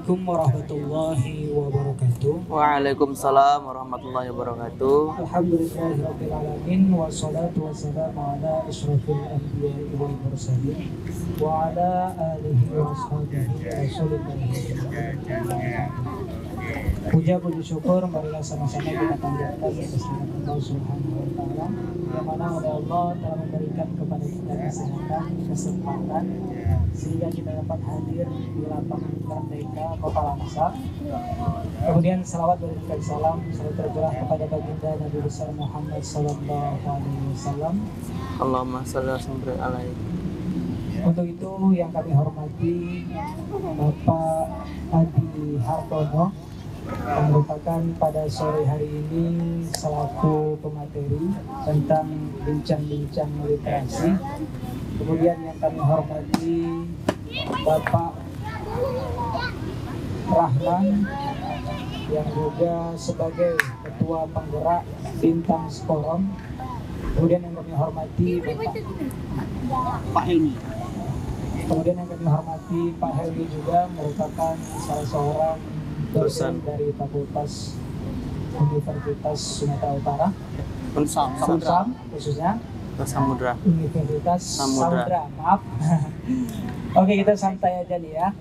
Assalamualaikum warahmatullahi wabarakatuh. Waalaikumsalam warahmatullahi wabarakatuh. Alhamdulillahirabbil alamin wassalatu wassalamu ala asyrofil anbiya'i wal mursalin wa ala alihi wa sahbihi wasallam. Puja puji syukur marilah sama-sama kita panjatkan kepada Allah Subhanahu wa taala yang mana oleh Allah telah memberikan kepada kita kesehatan, kesempatan sehingga kita dapat hadir di lapangan Merdeka Kota Langsa. Kemudian salawat dan salam selalu tercurah kepada baginda Nabi besar Muhammad sallallahu alaihi wasallam. Allahumma shalli alaihi. Untuk itu yang kami hormati Bapak Adi Hartono yang merupakan pada sore hari ini selaku pemateri tentang bincang-bincang literasi. Kemudian yang kami hormati Bapak Rahman yang juga sebagai ketua penggerak Bintang Sekorom. Kemudian yang kami hormati Pak Helmi. Kemudian yang kami hormati Pak Helmi juga merupakan salah seorang dosen dari Fakultas Universitas Sumatera Utara, Unsam khususnya Samudra. Universitas Samudra. Maaf. Oke, kita santai aja nih ya.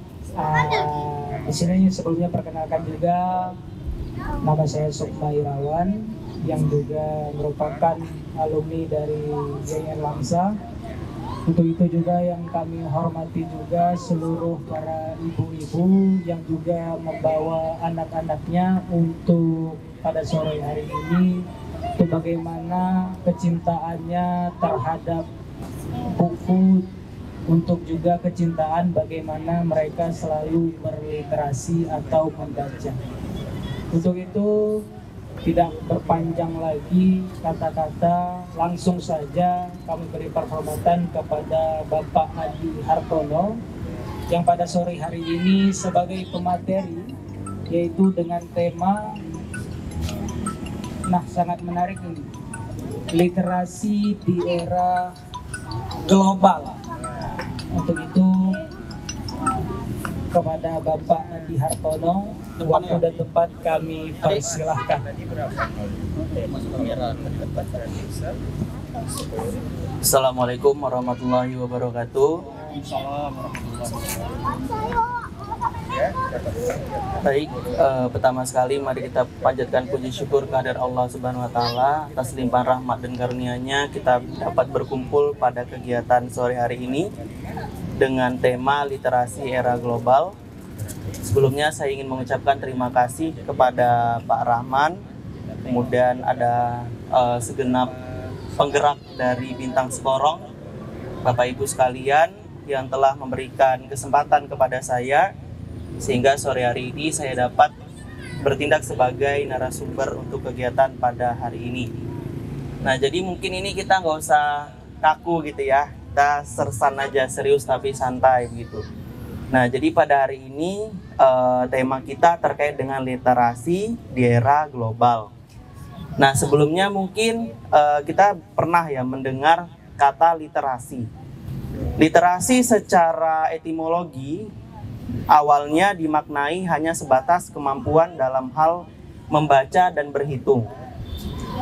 Di sini sebelumnya perkenalkan juga nama saya Sukma Irawan yang juga merupakan alumni dari Yayan Langsa. Untuk itu juga yang kami hormati juga seluruh para ibu-ibu yang juga membawa anak-anaknya untuk pada sore hari ini untuk bagaimana kecintaannya terhadap buku, untuk juga kecintaan bagaimana mereka selalu berliterasi atau membaca. Untuk itu tidak berpanjang lagi kata-kata, langsung saja kami beri penghormatan kepada Bapak Adi Hartono yang pada sore hari ini sebagai pemateri, yaitu dengan tema sangat menarik ini, literasi di era global. Untuk itu kepada Bapak Adi Hartono, waktu dan tempat kami persilahkan. Assalamualaikum warahmatullahi wabarakatuh. Baik, pertama sekali mari kita panjatkan puji syukur kehadirat Allah Subhanahu wa taala atas limpahan rahmat dan karunia-Nya kita dapat berkumpul pada kegiatan sore hari ini dengan tema literasi era global. Sebelumnya saya ingin mengucapkan terima kasih kepada Pak Rahman, kemudian ada segenap penggerak dari Bintang Sekorong, Bapak Ibu sekalian yang telah memberikan kesempatan kepada saya sehingga sore hari ini saya dapat bertindak sebagai narasumber untuk kegiatan pada hari ini. Nah, jadi mungkin ini kita nggak usah kaku gitu ya, kita sersan aja, serius tapi santai begitu. Nah, jadi pada hari ini tema kita terkait dengan literasi di era global. Nah, sebelumnya mungkin kita pernah ya mendengar kata literasi. Literasi secara etimologi awalnya dimaknai hanya sebatas kemampuan dalam hal membaca dan berhitung.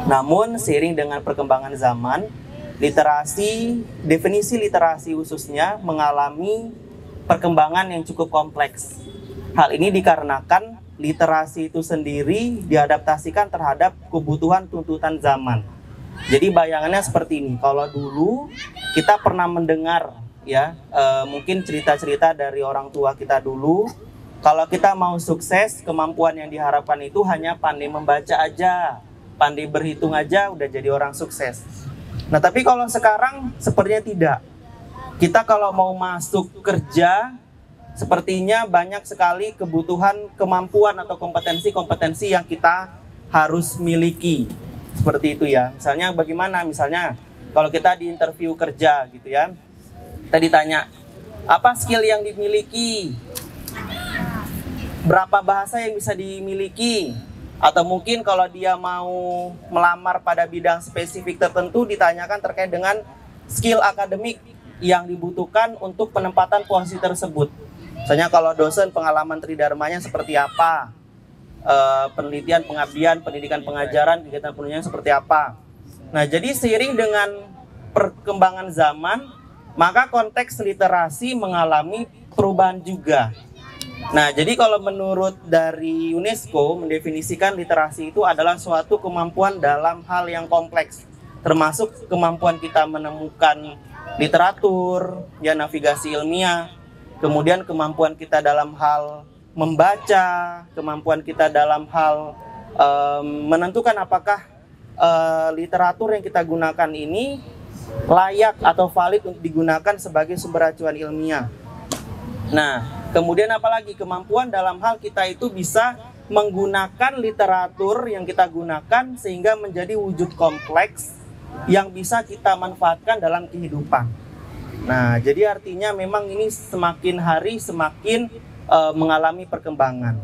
Namun seiring dengan perkembangan zaman, definisi literasi khususnya mengalami perkembangan yang cukup kompleks. Hal ini dikarenakan literasi itu sendiri diadaptasikan terhadap kebutuhan tuntutan zaman. Jadi bayangannya seperti ini, kalau dulu kita pernah mendengar ya mungkin cerita-cerita dari orang tua kita dulu, kalau kita mau sukses, kemampuan yang diharapkan itu hanya pandai membaca aja, pandai berhitung aja udah jadi orang sukses. Nah, tapi kalau sekarang sepertinya tidak. Kita kalau mau masuk kerja, sepertinya banyak sekali kebutuhan kemampuan atau kompetensi-kompetensi yang kita harus miliki. Seperti itu ya. Misalnya bagaimana? Misalnya kalau kita di interview kerja gitu ya, kita ditanya, apa skill yang dimiliki? Berapa bahasa yang bisa dimiliki? Atau mungkin kalau dia mau melamar pada bidang spesifik tertentu, ditanyakan terkait dengan skill akademik yang dibutuhkan untuk penempatan posisi tersebut. Misalnya kalau dosen pengalaman tridharmanya seperti apa, penelitian, pengabdian, pendidikan, pengajaran, kegiatan penunjang seperti apa. Nah, jadi seiring dengan perkembangan zaman, maka konteks literasi mengalami perubahan juga. Nah, jadi kalau menurut dari UNESCO mendefinisikan literasi itu adalah suatu kemampuan dalam hal yang kompleks, termasuk kemampuan kita menemukan literatur, ya navigasi ilmiah, kemudian kemampuan kita dalam hal membaca, kemampuan kita dalam hal menentukan apakah literatur yang kita gunakan ini layak atau valid untuk digunakan sebagai sumber acuan ilmiah. Nah, kemudian apalagi kemampuan dalam hal kita itu bisa menggunakan literatur yang kita gunakan sehingga menjadi wujud kompleks yang bisa kita manfaatkan dalam kehidupan. Nah, jadi artinya memang ini semakin hari semakin mengalami perkembangan.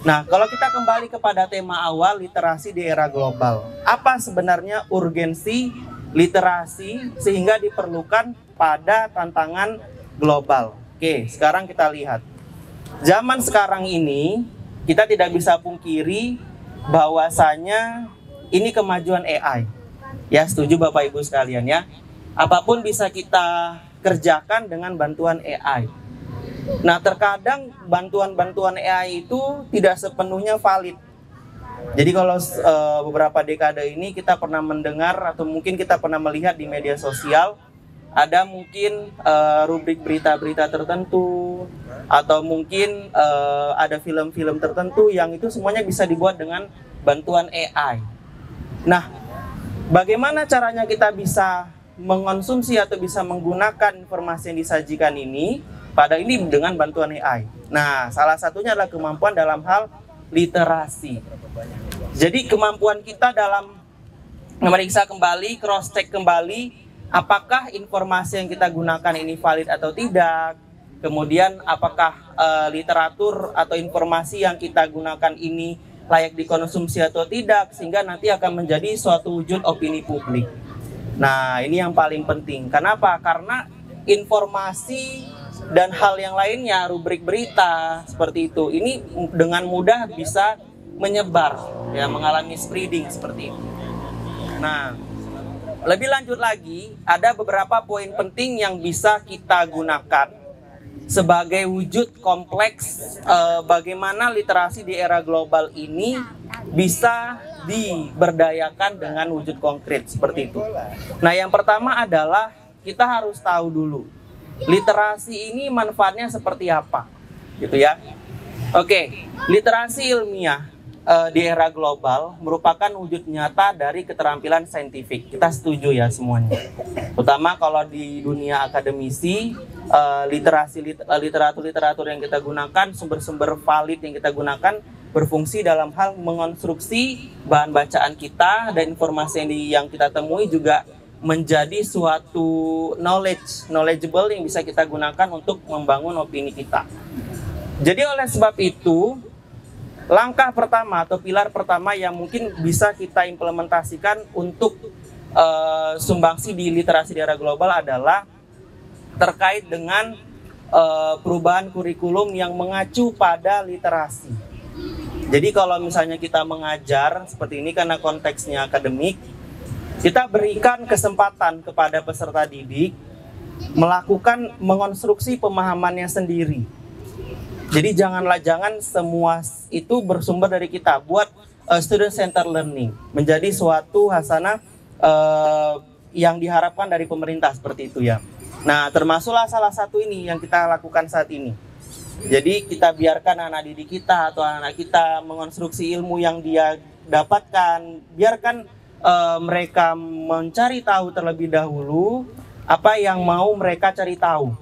Nah, kalau kita kembali kepada tema awal, literasi di era global. Apa sebenarnya urgensi literasi sehingga diperlukan pada tantangan global? Oke, sekarang kita lihat. Zaman sekarang ini, kita tidak bisa pungkiri bahwasanya ini kemajuan AI. Ya, setuju Bapak Ibu sekalian ya. Apapun bisa kita kerjakan dengan bantuan AI. Nah, terkadang bantuan-bantuan AI itu tidak sepenuhnya valid. Jadi kalau beberapa dekade ini kita pernah mendengar atau mungkin kita pernah melihat di media sosial, ada mungkin rubrik berita-berita tertentu atau mungkin ada film-film tertentu yang itu semuanya bisa dibuat dengan bantuan AI. Nah, bagaimana caranya kita bisa mengonsumsi atau bisa menggunakan informasi yang disajikan ini? Pada ini dengan bantuan AI. Nah, salah satunya adalah kemampuan dalam hal literasi. Jadi kemampuan kita dalam memeriksa kembali, cross-check kembali, apakah informasi yang kita gunakan ini valid atau tidak. Kemudian apakah literatur atau informasi yang kita gunakan ini layak dikonsumsi atau tidak. Sehingga nanti akan menjadi suatu wujud opini publik. Nah, ini yang paling penting. Kenapa? Karena informasi dan hal yang lainnya, rubrik berita seperti itu, ini dengan mudah bisa menyebar, ya, mengalami spreading seperti itu. Nah, lebih lanjut lagi, ada beberapa poin penting yang bisa kita gunakan sebagai wujud kompleks bagaimana literasi di era global ini bisa diberdayakan dengan wujud konkret seperti itu. Nah, yang pertama adalah kita harus tahu dulu literasi ini manfaatnya seperti apa, gitu ya. Oke, literasi ilmiah di era global merupakan wujud nyata dari keterampilan saintifik. Kita setuju ya semuanya. Terutama kalau di dunia akademisi, literatur yang kita gunakan, sumber-sumber valid yang kita gunakan berfungsi dalam hal mengonstruksi bahan bacaan kita, dan informasi yang kita temui juga menjadi suatu knowledgeable yang bisa kita gunakan untuk membangun opini kita. Jadi oleh sebab itu, langkah pertama atau pilar pertama yang mungkin bisa kita implementasikan untuk sumbangsi di literasi di era global adalah terkait dengan perubahan kurikulum yang mengacu pada literasi. Jadi kalau misalnya kita mengajar seperti ini karena konteksnya akademik, kita berikan kesempatan kepada peserta didik melakukan mengonstruksi pemahamannya sendiri. Jadi jangan semua itu bersumber dari kita. Buat student center learning menjadi suatu hasanah yang diharapkan dari pemerintah seperti itu ya. Nah, termasuklah salah satu ini yang kita lakukan saat ini. Jadi kita biarkan anak didik kita atau anak kita mengonstruksi ilmu yang dia dapatkan. Biarkan mereka mencari tahu terlebih dahulu apa yang mau mereka cari tahu.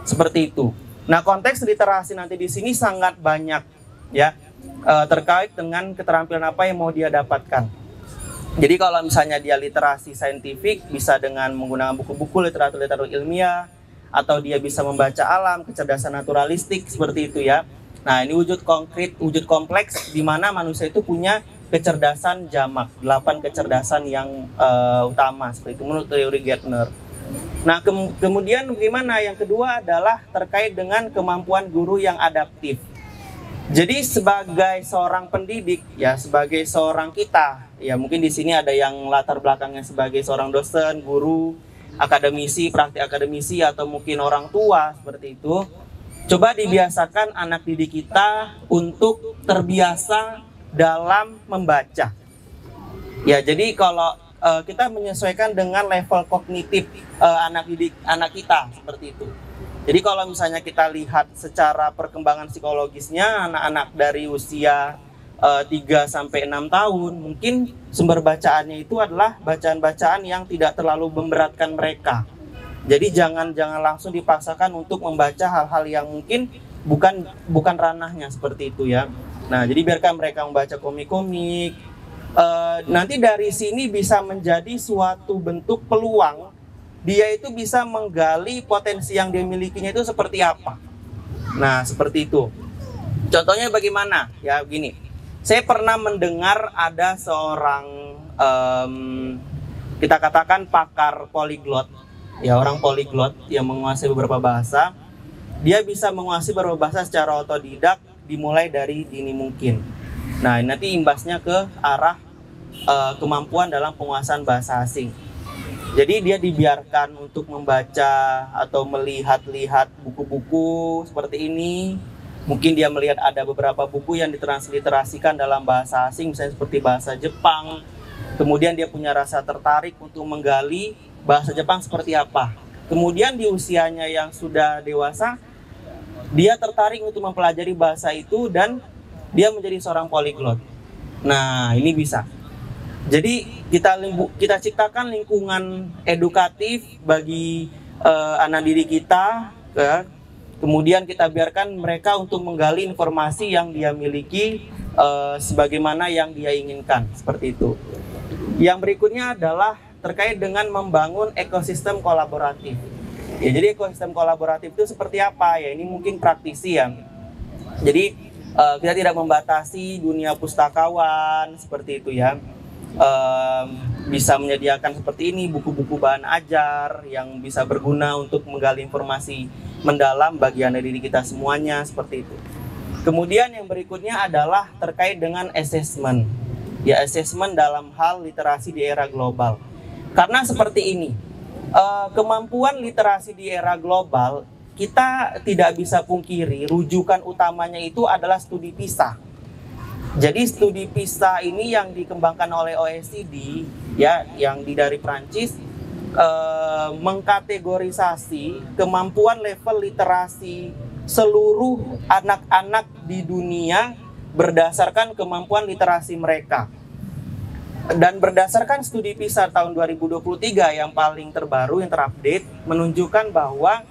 Seperti itu. Nah, konteks literasi nanti di sini sangat banyak ya, terkait dengan keterampilan apa yang mau dia dapatkan. Jadi kalau misalnya dia literasi saintifik, bisa dengan menggunakan buku-buku literatur ilmiah, atau dia bisa membaca alam, kecerdasan naturalistik seperti itu ya. Nah, ini wujud konkret, wujud kompleks di mana manusia itu punya kecerdasan jamak, 8 kecerdasan yang utama seperti itu menurut teori Gartner. Nah, kemudian bagaimana? Yang kedua adalah terkait dengan kemampuan guru yang adaptif. Jadi sebagai seorang pendidik, ya sebagai seorang kita, ya mungkin di sini ada yang latar belakangnya sebagai seorang dosen, guru, akademisi, praktik akademisi, atau mungkin orang tua seperti itu. Coba dibiasakan anak didik kita untuk terbiasa dalam membaca. Ya, jadi kalau kita menyesuaikan dengan level kognitif anak kita seperti itu. Jadi kalau misalnya kita lihat secara perkembangan psikologisnya, anak-anak dari usia 3 sampai 6 tahun, mungkin sumber bacaannya itu adalah bacaan-bacaan yang tidak terlalu memberatkan mereka. Jadi jangan langsung dipaksakan untuk membaca hal-hal yang mungkin bukan ranahnya seperti itu ya. Nah, jadi biarkan mereka membaca komik-komik. Nanti dari sini bisa menjadi suatu bentuk peluang dia itu bisa menggali potensi yang dia milikinya itu seperti apa. Nah, seperti itu. Contohnya bagaimana? Ya, begini. Saya pernah mendengar ada seorang kita katakan pakar poliglot, ya orang poliglot yang menguasai beberapa bahasa. Dia bisa menguasai beberapa bahasa secara otodidak dimulai dari dini mungkin. Nah, nanti imbasnya ke arah kemampuan dalam penguasaan bahasa asing. Jadi dia dibiarkan untuk membaca atau melihat-lihat buku-buku seperti ini. Mungkin dia melihat ada beberapa buku yang ditransliterasikan dalam bahasa asing, misalnya seperti bahasa Jepang. Kemudian dia punya rasa tertarik untuk menggali bahasa Jepang seperti apa. Kemudian di usianya yang sudah dewasa, dia tertarik untuk mempelajari bahasa itu dan dia menjadi seorang poliglot. Nah, ini bisa. Jadi kita ciptakan lingkungan edukatif bagi anak didik kita, kemudian kita biarkan mereka untuk menggali informasi yang dia miliki sebagaimana yang dia inginkan, seperti itu. Yang berikutnya adalah terkait dengan membangun ekosistem kolaboratif. Ya, jadi ekosistem kolaboratif itu seperti apa? Ya, ini mungkin praktisi ya. Jadi kita tidak membatasi dunia pustakawan seperti itu ya. Bisa menyediakan seperti ini buku-buku bahan ajar yang bisa berguna untuk menggali informasi mendalam bagi anak didik kita semuanya seperti itu. Kemudian yang berikutnya adalah terkait dengan assessment. Ya, assessment dalam hal literasi di era global. Karena seperti ini, kemampuan literasi di era global kita tidak bisa pungkiri rujukan utamanya itu adalah studi PISA. Jadi studi PISA ini yang dikembangkan oleh OECD ya, yang dari Prancis, mengkategorisasi kemampuan level literasi seluruh anak-anak di dunia berdasarkan kemampuan literasi mereka. Dan berdasarkan studi PISA tahun 2023 yang paling terbaru, yang terupdate, menunjukkan bahwa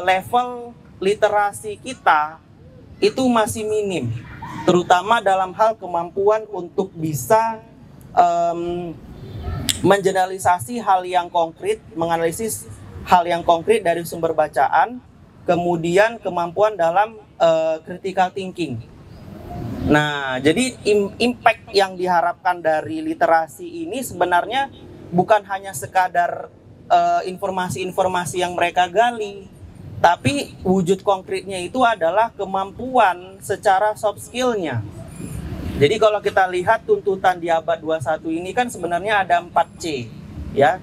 level literasi kita itu masih minim, terutama dalam hal kemampuan untuk bisa mengeneralisasi hal yang konkret, menganalisis hal yang konkret dari sumber bacaan, kemudian kemampuan dalam critical thinking. Nah, jadi impact yang diharapkan dari literasi ini sebenarnya bukan hanya sekadar informasi-informasi yang mereka gali, tapi wujud konkretnya itu adalah kemampuan secara soft skill-nya. Jadi kalau kita lihat tuntutan di abad 21 ini kan sebenarnya ada 4C, ya,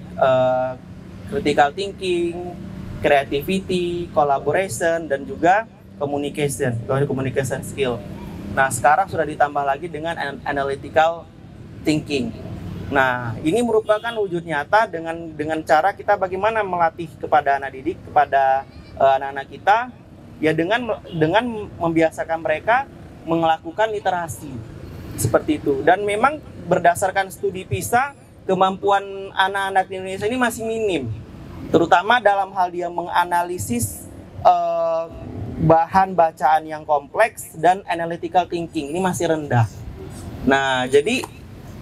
critical thinking, creativity, collaboration, dan juga communication skill. Nah, sekarang sudah ditambah lagi dengan analytical thinking. Nah, ini merupakan wujud nyata dengan cara kita bagaimana melatih kepada anak didik, kepada anak-anak kita, ya dengan membiasakan mereka melakukan literasi seperti itu. Dan memang berdasarkan studi PISA, kemampuan anak-anak di Indonesia ini masih minim, terutama dalam hal dia menganalisis bahan bacaan yang kompleks dan analytical thinking ini masih rendah. Nah, jadi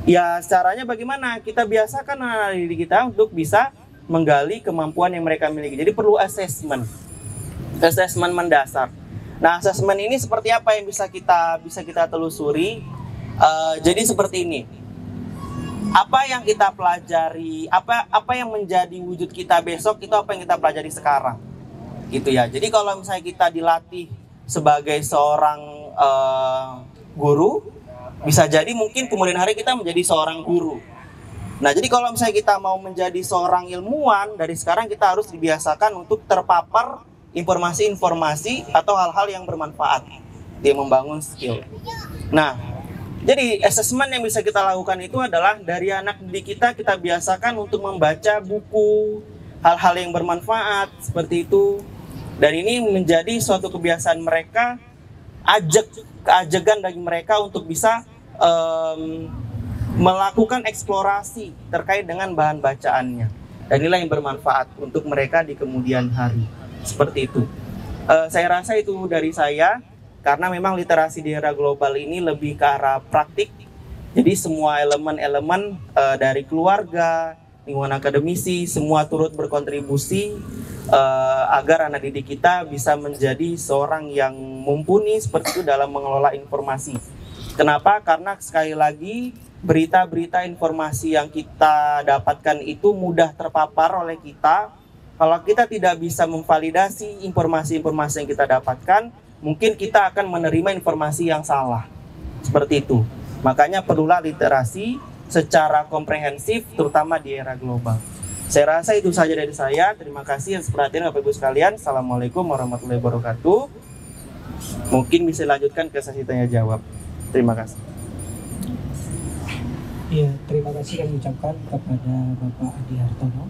ya caranya bagaimana? Kita biasakan anak didik kita untuk bisa menggali kemampuan yang mereka miliki. Jadi perlu assessment mendasar. Nah, assessment ini seperti apa yang bisa kita telusuri? Jadi seperti ini. apa yang kita pelajari, apa yang menjadi wujud kita besok itu apa yang kita pelajari sekarang, gitu ya. Jadi kalau misalnya kita dilatih sebagai seorang guru, bisa jadi mungkin kemudian hari kita menjadi seorang guru. Nah, jadi kalau misalnya kita mau menjadi seorang ilmuwan, dari sekarang kita harus dibiasakan untuk terpapar informasi-informasi atau hal-hal yang bermanfaat. Dia membangun skill. Nah, jadi assessment yang bisa kita lakukan itu adalah dari anak didik kita biasakan untuk membaca buku, hal-hal yang bermanfaat, seperti itu. Dan ini menjadi suatu kebiasaan mereka, keajegan bagi mereka untuk bisa melakukan eksplorasi terkait dengan bahan bacaannya. Dan inilah yang bermanfaat untuk mereka di kemudian hari. Seperti itu. Saya rasa itu dari saya, karena memang literasi di era global ini lebih ke arah praktik. Jadi semua elemen-elemen dari keluarga, lingkungan akademisi, semua turut berkontribusi agar anak didik kita bisa menjadi seorang yang mumpuni seperti itu dalam mengelola informasi. Kenapa? Karena sekali lagi berita-berita informasi yang kita dapatkan itu mudah terpapar oleh kita. Kalau kita tidak bisa memvalidasi informasi-informasi yang kita dapatkan, mungkin kita akan menerima informasi yang salah. Seperti itu. Makanya perlulah literasi secara komprehensif, terutama di era global. Saya rasa itu saja dari saya. Terima kasih atas perhatian Bapak Ibu sekalian. Assalamualaikum warahmatullahi wabarakatuh. Mungkin bisa lanjutkan ke sesi tanya jawab. Terima kasih. Iya, terima kasih kami ucapkan kepada Bapak Adi Hartono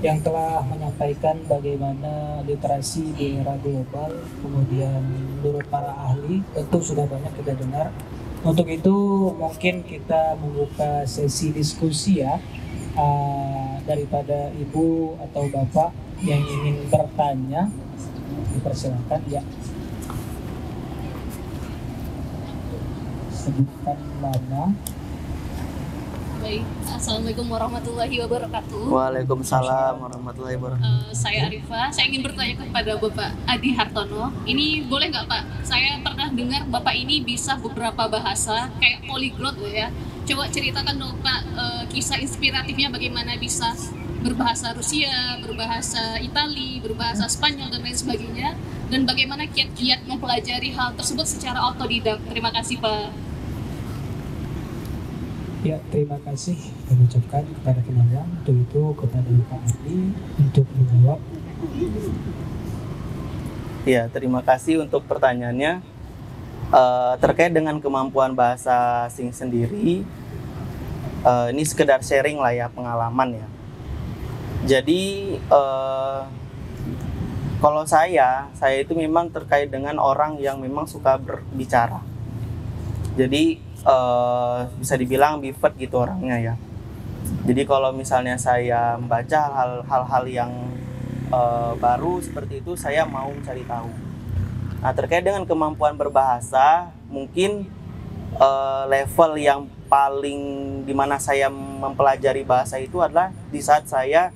yang telah menyampaikan bagaimana literasi di era global, kemudian menurut para ahli tentu sudah banyak kita dengar. Untuk itu mungkin kita membuka sesi diskusi ya, daripada Ibu atau Bapak yang ingin bertanya, dipersilakan ya. Sebutkan nama. Baik, Assalamualaikum warahmatullahi wabarakatuh. Waalaikumsalam warahmatullahi wabarakatuh. Saya Arifah, saya ingin bertanya kepada Bapak Adi Hartono. Ini boleh nggak Pak? Saya pernah dengar Bapak ini bisa beberapa bahasa, kayak polyglot ya. Coba ceritakan dong Pak, kisah inspiratifnya bagaimana bisa berbahasa Rusia, berbahasa Itali, berbahasa Spanyol dan lain sebagainya. Dan bagaimana kiat-kiat mempelajari hal tersebut secara otodidak. Terima kasih Pak. Ya, terima kasih kami ucapkan kepada penanya. Untuk itu kepada Pak Adi untuk menjawab. Ya, terima kasih untuk pertanyaannya. Terkait dengan kemampuan bahasa asing sendiri, ini sekedar sharing lah ya, pengalaman ya. Jadi kalau saya itu memang terkait dengan orang yang memang suka berbicara. Jadi bisa dibilang pivot gitu orangnya ya. Jadi kalau misalnya saya membaca hal-hal yang baru seperti itu, saya mau mencari tahu. Nah, terkait dengan kemampuan berbahasa, mungkin level yang paling dimana saya mempelajari bahasa itu adalah di saat saya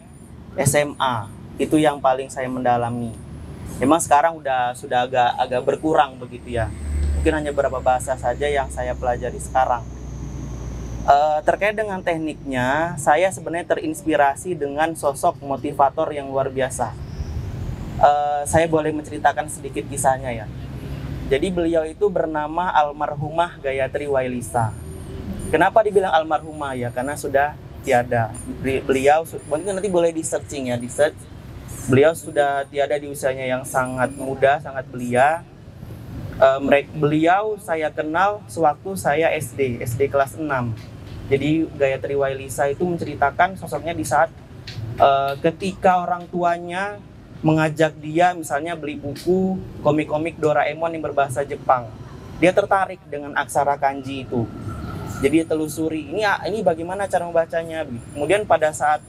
SMA. Itu yang paling saya mendalami. Memang sekarang sudah agak berkurang begitu ya. Mungkin hanya beberapa bahasa saja yang saya pelajari sekarang. Terkait dengan tekniknya, saya sebenarnya terinspirasi dengan sosok motivator yang luar biasa. Saya boleh menceritakan sedikit kisahnya ya. Jadi beliau itu bernama almarhumah Gayatri Wailisa. Kenapa dibilang almarhumah ya? Karena sudah tiada. Beliau, mungkin nanti boleh di-searching ya, di-search. Beliau sudah tiada di usianya yang sangat muda, sangat belia. Beliau saya kenal sewaktu saya SD kelas 6. Jadi Gayatri Wailisa itu menceritakan sosoknya di saat ketika orang tuanya mengajak dia misalnya beli buku komik-komik Doraemon yang berbahasa Jepang. Dia tertarik dengan aksara kanji itu. Jadi dia telusuri, ini bagaimana cara membacanya. Kemudian pada saat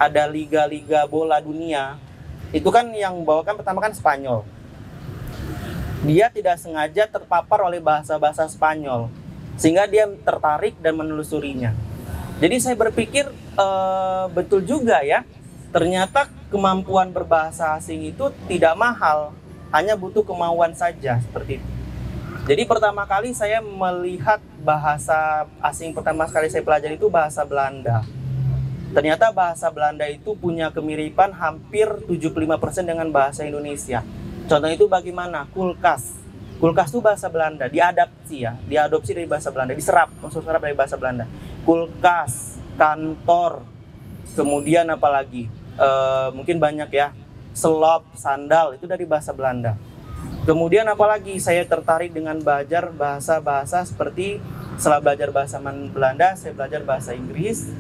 ada liga-liga bola dunia, itu kan yang membawakan pertama kan Spanyol. Dia tidak sengaja terpapar oleh bahasa-bahasa Spanyol, sehingga dia tertarik dan menelusurinya. Jadi saya berpikir betul juga ya, ternyata kemampuan berbahasa asing itu tidak mahal, hanya butuh kemauan saja seperti itu. Jadi pertama kali saya melihat bahasa asing pertama sekali saya pelajari itu bahasa Belanda. Ternyata bahasa Belanda itu punya kemiripan hampir 75% dengan bahasa Indonesia. Contohnya itu bagaimana? Kulkas. Kulkas itu bahasa Belanda, diadopsi dari bahasa Belanda, diserap, maksud serap dari bahasa Belanda. Kulkas, kantor, kemudian apalagi? Mungkin banyak ya. Selop, sandal, itu dari bahasa Belanda. Kemudian apalagi saya tertarik dengan belajar bahasa-bahasa seperti setelah belajar bahasa Belanda, saya belajar bahasa Inggris.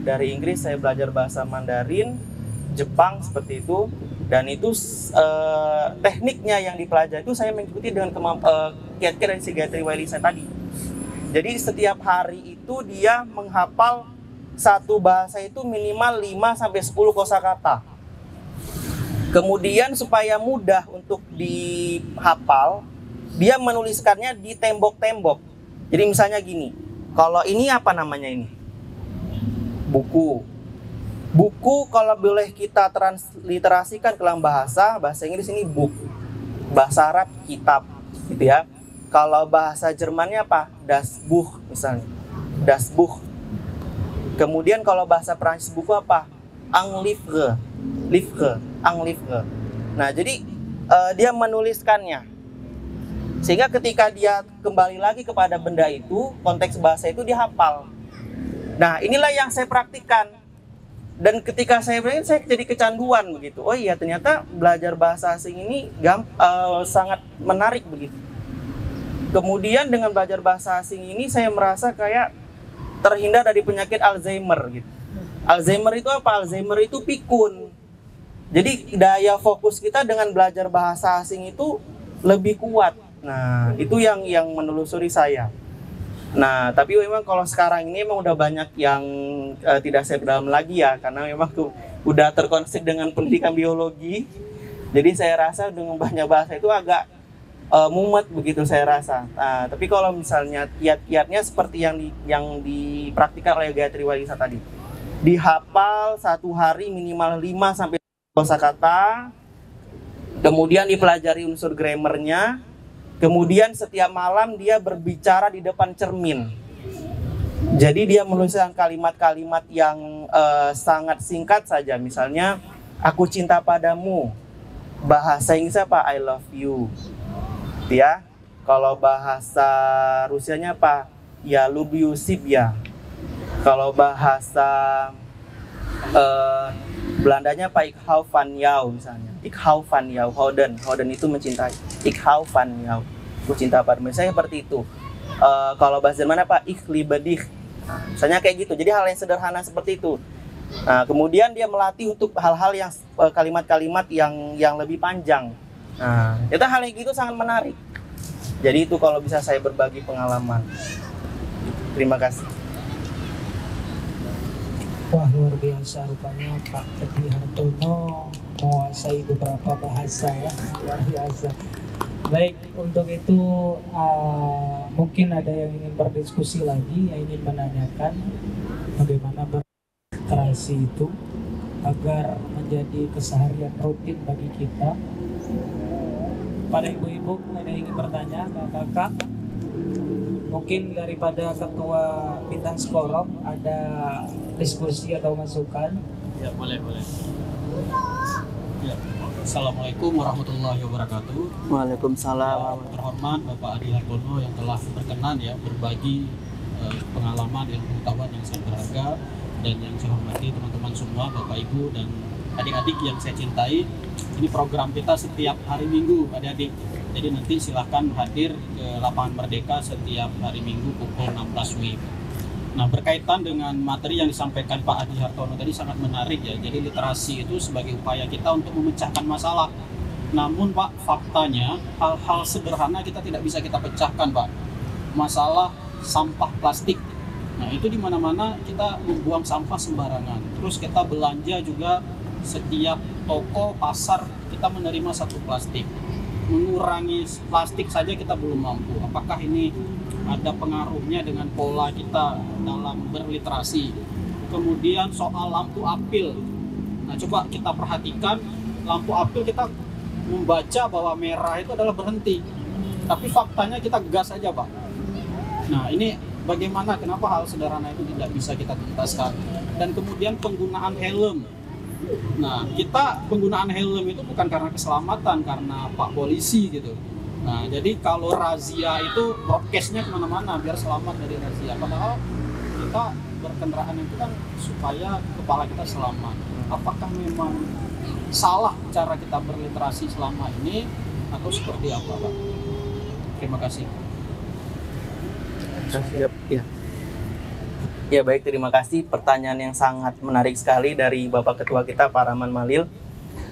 Dari Inggris saya belajar bahasa Mandarin, Jepang seperti itu. Dan itu tekniknya yang dipelajari itu saya mengikuti dengan kiat-kiat dari si Gayatri Wailisa tadi. Jadi setiap hari itu dia menghafal satu bahasa itu minimal 5-10 kosakata. Kemudian supaya mudah untuk dihafal, dia menuliskannya di tembok-tembok. Jadi misalnya gini, kalau ini apa namanya ini? Buku. Buku kalau boleh kita transliterasikan ke dalam bahasa Inggris ini book. Bahasa Arab kitab, gitu ya. Kalau bahasa Jermannya apa? Das Buch misalnya. Das Buch. Kemudian kalau bahasa Prancis buku apa? Un livre. Nah, jadi dia menuliskannya. Sehingga ketika dia kembali lagi kepada benda itu, konteks bahasa itu dia hafal. Nah, inilah yang saya praktikkan. Dan ketika saya belajar, saya jadi kecanduan begitu. Oh iya, ternyata belajar bahasa asing ini sangat menarik begitu. Kemudian dengan belajar bahasa asing ini saya merasa kayak terhindar dari penyakit Alzheimer gitu. Alzheimer itu apa? Alzheimer itu pikun. Jadi daya fokus kita dengan belajar bahasa asing itu lebih kuat. Nah, itu yang menelusuri saya. Nah, tapi memang kalau sekarang ini memang udah banyak yang tidak saya dalam lagi ya, karena memang udah terkonsep dengan pendidikan biologi. Jadi saya rasa dengan banyak bahasa itu agak mumet begitu saya rasa. Nah, tapi kalau misalnya kiat-kiatnya seperti yang dipraktikkan oleh Gayatri Wailisa tadi, dihafal satu hari minimal 5-10 kosakata, kemudian dipelajari unsur grammarnya, kemudian setiap malam dia berbicara di depan cermin. Jadi dia menuliskan kalimat-kalimat yang sangat singkat saja, misalnya aku cinta padamu, bahasa Inggris apa? I love you, ya. Kalau bahasa Rusianya apa? Ya lubiu sibya. Kalau bahasa Belandanya Pak Ik hou van jou misalnya. Ik hou van jou, houden itu mencintai. Ik hou van jou, aku cinta padamu. Saya seperti itu. Kalau bahasa Jerman apa? Ich liebe dich. Misalnya kayak gitu. Jadi hal yang sederhana seperti itu. Nah, kemudian dia melatih untuk hal-hal yang kalimat-kalimat yang lebih panjang. Nah, itu hal yang gitu sangat menarik. Jadi itu kalau bisa saya berbagi pengalaman. Terima kasih. Wah, luar biasa rupanya Pak Adi Hartono menguasai beberapa bahasa ya, luar biasa. Baik, untuk itu mungkin ada yang ingin berdiskusi lagi, yang ingin menanyakan bagaimana berliterasi itu agar menjadi keseharian rutin bagi kita. Pada ibu-ibu ada yang ingin bertanya, kakak, mungkin daripada ketua Bintang Sekolah ada diskusi atau masukan? Ya, boleh. Ya. Assalamualaikum warahmatullahi wabarakatuh. Waalaikumsalam. Terhormat Bapak Adi Hartono yang telah berkenan ya berbagi pengalaman dan pengetahuan yang sangat berharga, dan yang saya hormati teman-teman semua, Bapak Ibu dan adik-adik yang saya cintai. Ini program kita setiap hari Minggu, adik-adik. Jadi nanti silahkan hadir ke Lapangan Merdeka setiap hari Minggu pukul 16 WIB. Nah, berkaitan dengan materi yang disampaikan Pak Adi Hartono tadi sangat menarik ya. Jadi literasi itu sebagai upaya kita untuk memecahkan masalah. Namun Pak, faktanya hal-hal sederhana kita tidak bisa kita pecahkan Pak. Masalah sampah plastik. Nah, itu di mana-mana kita membuang sampah sembarangan. Terus kita belanja juga setiap toko, pasar kita menerima satu plastik. Mengurangi plastik saja kita belum mampu. Apakah ini ada pengaruhnya dengan pola kita dalam berliterasi? Kemudian soal lampu apil. Nah, coba kita perhatikan lampu apil, kita membaca bahwa merah itu adalah berhenti. tapi faktanya kita gas aja Pak. Nah ini bagaimana, kenapa hal sederhana itu tidak bisa kita tuntaskan? Dan kemudian penggunaan helm. Nah kita penggunaan helm itu bukan karena keselamatan, karena Pak Polisi gitu. Nah jadi kalau razia itu broadcastnya kemana-mana biar selamat dari razia. Padahal kita berkendaraan itu kan supaya kepala kita selamat. Apakah memang salah cara kita berliterasi selama ini atau seperti apa Pak? Terima kasih. Siap, ya. Ya baik, terima kasih. Pertanyaan yang sangat menarik sekali dari Bapak Ketua kita Pak Rahman Malil.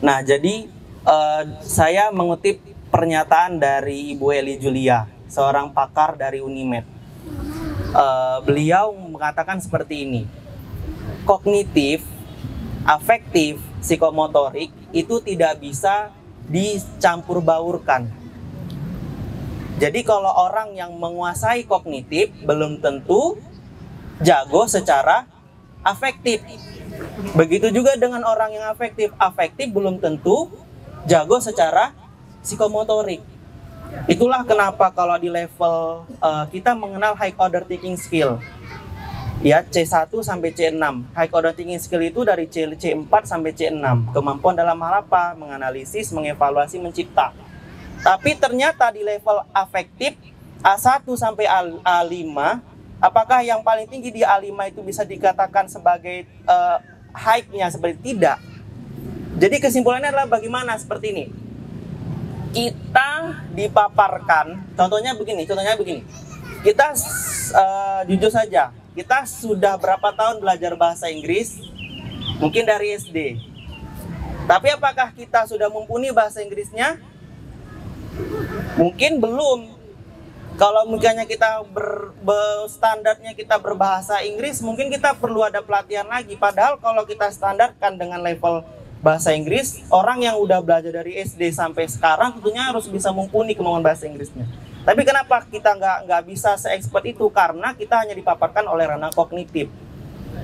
Nah jadi saya mengutip pernyataan dari Ibu Eli Julia, seorang pakar dari Unimed. Beliau mengatakan seperti ini, kognitif, afektif, psikomotorik itu tidak bisa dicampur baurkan. Jadi kalau orang yang menguasai kognitif belum tentu jago secara afektif. Begitu juga dengan orang yang afektif. Afektif belum tentu jago secara psikomotorik. Itulah kenapa kalau di level kita mengenal high order thinking skill. Ya, C1 sampai C6. High order thinking skill itu dari C4 sampai C6. Kemampuan dalam hal apa? Menganalisis, mengevaluasi, mencipta. Tapi ternyata di level afektif A1 sampai A5, apakah yang paling tinggi di A5 itu bisa dikatakan sebagai high-nya? Seperti tidak. Jadi kesimpulannya adalah bagaimana seperti ini. Kita dipaparkan, contohnya begini. Kita jujur saja, kita sudah berapa tahun belajar bahasa Inggris? Mungkin dari SD. Tapi apakah kita sudah mumpuni bahasa Inggrisnya? Mungkin belum. Kalau misalnya kita standarnya kita berbahasa Inggris, mungkin kita perlu ada pelatihan lagi. Padahal kalau kita standarkan dengan level bahasa Inggris, orang yang udah belajar dari SD sampai sekarang tentunya harus bisa mumpuni kemampuan bahasa Inggrisnya. Tapi kenapa kita nggak bisa se-expert itu? Karena kita hanya dipaparkan oleh ranah kognitif.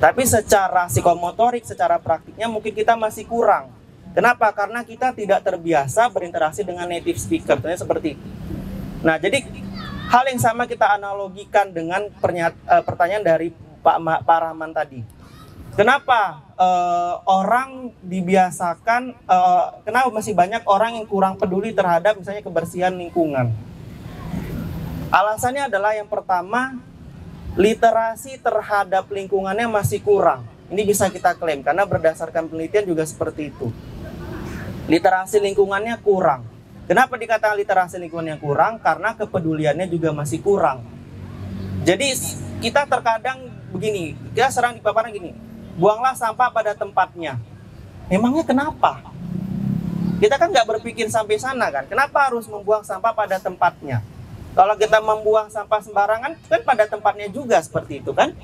Tapi secara psikomotorik, secara praktiknya mungkin kita masih kurang. Kenapa? Karena kita tidak terbiasa berinteraksi dengan native speaker, tentunya seperti itu. Nah, jadi hal yang sama kita analogikan dengan pertanyaan dari Pak Rahman tadi. Kenapa orang dibiasakan, kenapa masih banyak orang yang kurang peduli terhadap misalnya kebersihan lingkungan? Alasannya adalah yang pertama, literasi terhadap lingkungannya masih kurang. Ini bisa kita klaim karena berdasarkan penelitian juga seperti itu. Literasi lingkungannya kurang. Kenapa dikatakan literasi lingkungannya kurang? Karena kepeduliannya juga masih kurang. Jadi kita terkadang begini, kita sering dipaparkan gini, buanglah sampah pada tempatnya. Memangnya kenapa? Kita kan nggak berpikir sampai sana kan? Kenapa harus membuang sampah pada tempatnya? Kalau kita membuang sampah sembarangan, kan pada tempatnya juga seperti itu kan?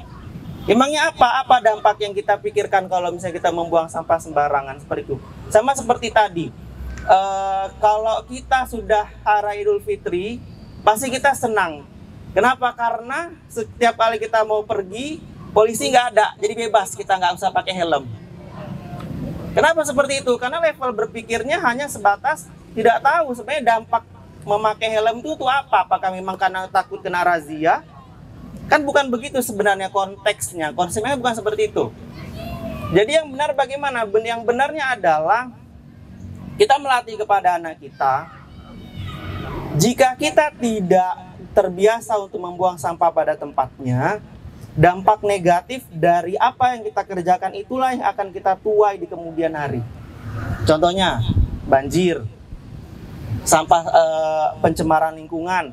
Emangnya apa dampak yang kita pikirkan kalau misalnya kita membuang sampah sembarangan seperti itu? Sama seperti tadi, kalau kita sudah hari Idul Fitri, pasti kita senang. Kenapa? Karena setiap kali kita mau pergi, polisi nggak ada, jadi bebas, kita nggak usah pakai helm. Kenapa seperti itu? Karena level berpikirnya hanya sebatas tidak tahu sebenarnya dampak memakai helm itu apa? Apakah memang karena takut kena razia? Kan bukan begitu sebenarnya konteksnya, konsepnya bukan seperti itu. Jadi yang benar bagaimana? Yang benarnya adalah kita melatih kepada anak kita, jika kita tidak terbiasa untuk membuang sampah pada tempatnya, dampak negatif dari apa yang kita kerjakan itulah yang akan kita tuai di kemudian hari. Contohnya, banjir, sampah, pencemaran lingkungan,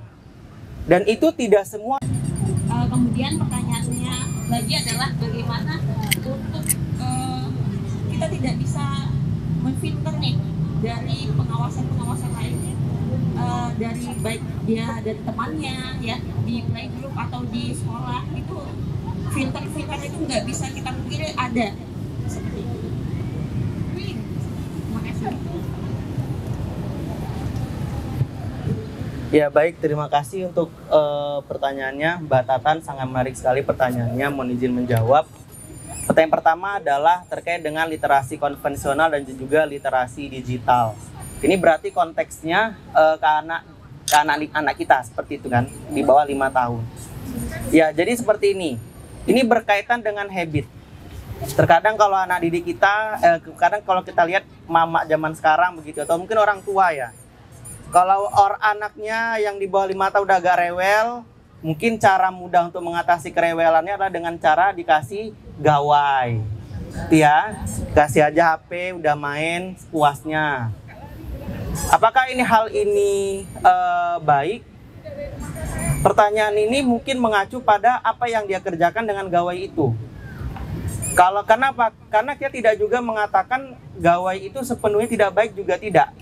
dan itu tidak semua. Kemudian pertanyaannya lagi adalah bagaimana untuk kita tidak bisa memfilter nih dari pengawasan lainnya, dari baik dia dari temannya ya di playgroup atau di sekolah, itu filter itu nggak bisa kita pikir ada seperti itu. Terima kasih. Ya baik, terima kasih untuk pertanyaannya Mbak Tatan, sangat menarik sekali pertanyaannya, mohon izin menjawab. Pertanyaan pertama adalah terkait dengan literasi konvensional dan juga literasi digital. Ini berarti konteksnya ke ke anak-anak kita seperti itu kan, di bawah 5 tahun. Ya, jadi seperti ini. Ini berkaitan dengan habit. Terkadang kalau anak didik kita, kadang kalau kita lihat mama zaman sekarang begitu, atau mungkin orang tua ya. Kalau anaknya yang di bawah 5 tahun udah agak rewel, mungkin cara mudah untuk mengatasi kerewelannya adalah dengan cara dikasih gawai. Ya, kasih aja HP, udah main puasnya. Apakah hal ini baik? Pertanyaan ini mungkin mengacu pada apa yang dia kerjakan dengan gawai itu. Kenapa? Karena dia tidak juga mengatakan gawai itu sepenuhnya tidak baik, juga tidak.